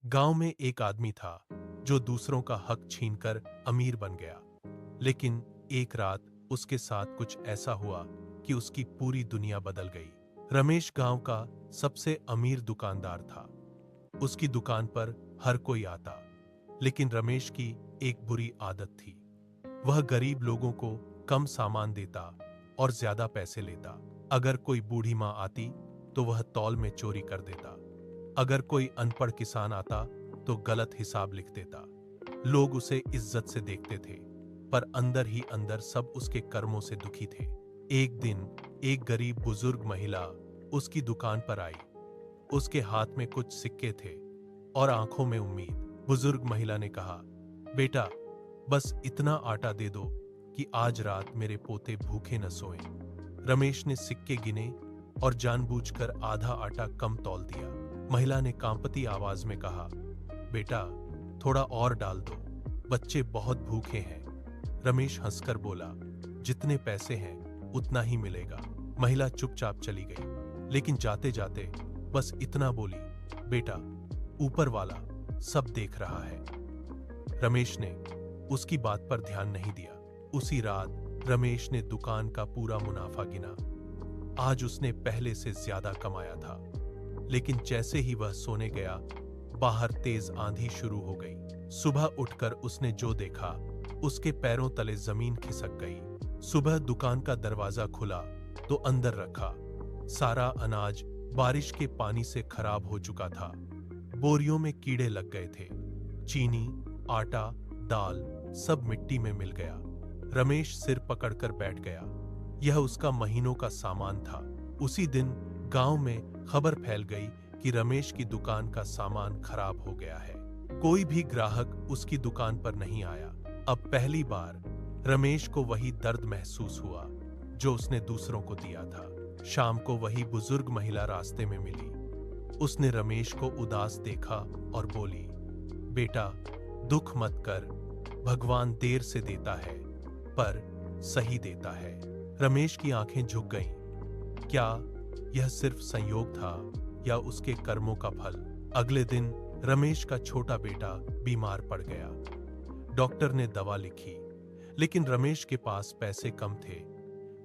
गांव में एक आदमी था जो दूसरों का हक छीनकर अमीर बन गया। लेकिन एक रात उसके साथ कुछ ऐसा हुआ कि उसकी पूरी दुनिया बदल गई। रमेश गांव का सबसे अमीर दुकानदार था। उसकी दुकान पर हर कोई आता, लेकिन रमेश की एक बुरी आदत थी। वह गरीब लोगों को कम सामान देता और ज्यादा पैसे लेता। अगर कोई बूढ़ी मां आती तो वह तौल में चोरी कर देता। अगर कोई अनपढ़ किसान आता तो गलत हिसाब लिख देता। लोग उसे इज्जत से देखते थे, पर अंदर ही अंदर सब उसके कर्मों से दुखी थे। एक दिन एक गरीब बुजुर्ग महिला उसकी दुकान पर आई। उसके हाथ में कुछ सिक्के थे और आंखों में उम्मीद। बुजुर्ग महिला ने कहा, बेटा, बस इतना आटा दे दो कि आज रात मेरे पोते भूखे न सोएं। रमेश ने सिक्के गिने और जानबूझकर आधा आटा कम तौल दिया। महिला ने कांपती आवाज में कहा, बेटा, थोड़ा और डाल दो, बच्चे बहुत भूखे हैं। रमेश हंसकर बोला, जितने पैसे हैं उतना ही मिलेगा। महिला चुपचाप चली गई, लेकिन जाते जाते बस इतना बोली, बेटा, ऊपर वाला सब देख रहा है। रमेश ने उसकी बात पर ध्यान नहीं दिया। उसी रात रमेश ने दुकान का पूरा मुनाफा गिना। आज उसने पहले से ज्यादा कमाया था। लेकिन जैसे ही वह सोने गया, बाहर तेज आंधी शुरू हो गई। सुबह उठकर उसने जो देखा, उसके पैरों तले जमीन खिसक गई। सुबह दुकान का दरवाजा खुला तो अंदर रखा सारा अनाज बारिश के पानी से खराब हो चुका था। बोरियों में कीड़े लग गए थे। चीनी, आटा, दाल सब मिट्टी में मिल गया। रमेश सिर पकड़कर बैठ गया। यह उसका महीनों का सामान था। उसी दिन गांव में खबर फैल गई कि रमेश की दुकान का सामान खराब हो गया है। कोई भी ग्राहक उसकी दुकान पर नहीं आया। अब पहली बार रमेश को वही दर्द महसूस हुआ जो उसने दूसरों को दिया था। शाम को वही बुजुर्ग महिला रास्ते में मिली। उसने रमेश को उदास देखा और बोली, बेटा, दुख मत कर, भगवान देर से देता है पर सही देता है। रमेश की आंखें झुक गईं। क्या यह सिर्फ संयोग था या उसके कर्मों का फल? अगले दिन रमेश का छोटा बेटा बीमार पड़ गया। डॉक्टर ने दवा लिखी, लेकिन रमेश के पास पैसे कम थे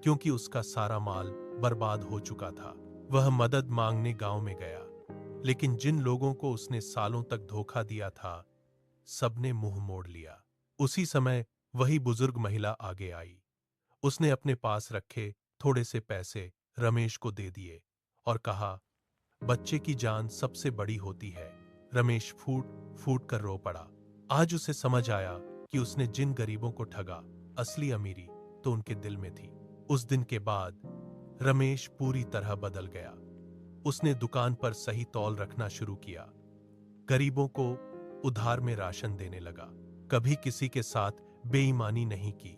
क्योंकि उसका सारा माल बर्बाद हो चुका था। वह मदद मांगने गांव में गया, लेकिन जिन लोगों को उसने सालों तक धोखा दिया था, सबने मुंह मोड़ लिया। उसी समय वही बुजुर्ग महिला आगे आई। उसने अपने पास रखे थोड़े से पैसे रमेश को दे दिए और कहा, बच्चे की जान सबसे बड़ी होती है। रमेश फूट फूट कर रो पड़ा। आज उसे समझ आया कि उसने जिन गरीबों को ठगा, असली अमीरी तो उनके दिल में थी। उस दिन के बाद रमेश पूरी तरह बदल गया। उसने दुकान पर सही तौल रखना शुरू किया। गरीबों को उधार में राशन देने लगा। कभी किसी के साथ बेईमानी नहीं की।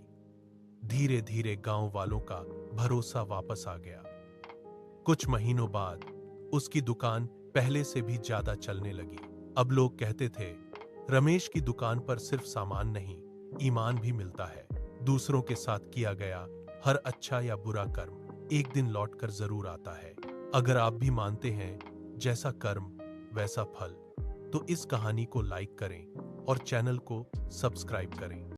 धीरे धीरे गांव वालों का भरोसा वापस आ गया। कुछ महीनों बाद उसकी दुकान पहले से भी ज्यादा चलने लगी। अब लोग कहते थे, रमेश की दुकान पर सिर्फ सामान नहीं, ईमान भी मिलता है। दूसरों के साथ किया गया हर अच्छा या बुरा कर्म एक दिन लौटकर जरूर आता है। अगर आप भी मानते हैं जैसा कर्म वैसा फल, तो इस कहानी को लाइक करें और चैनल को सब्सक्राइब करें।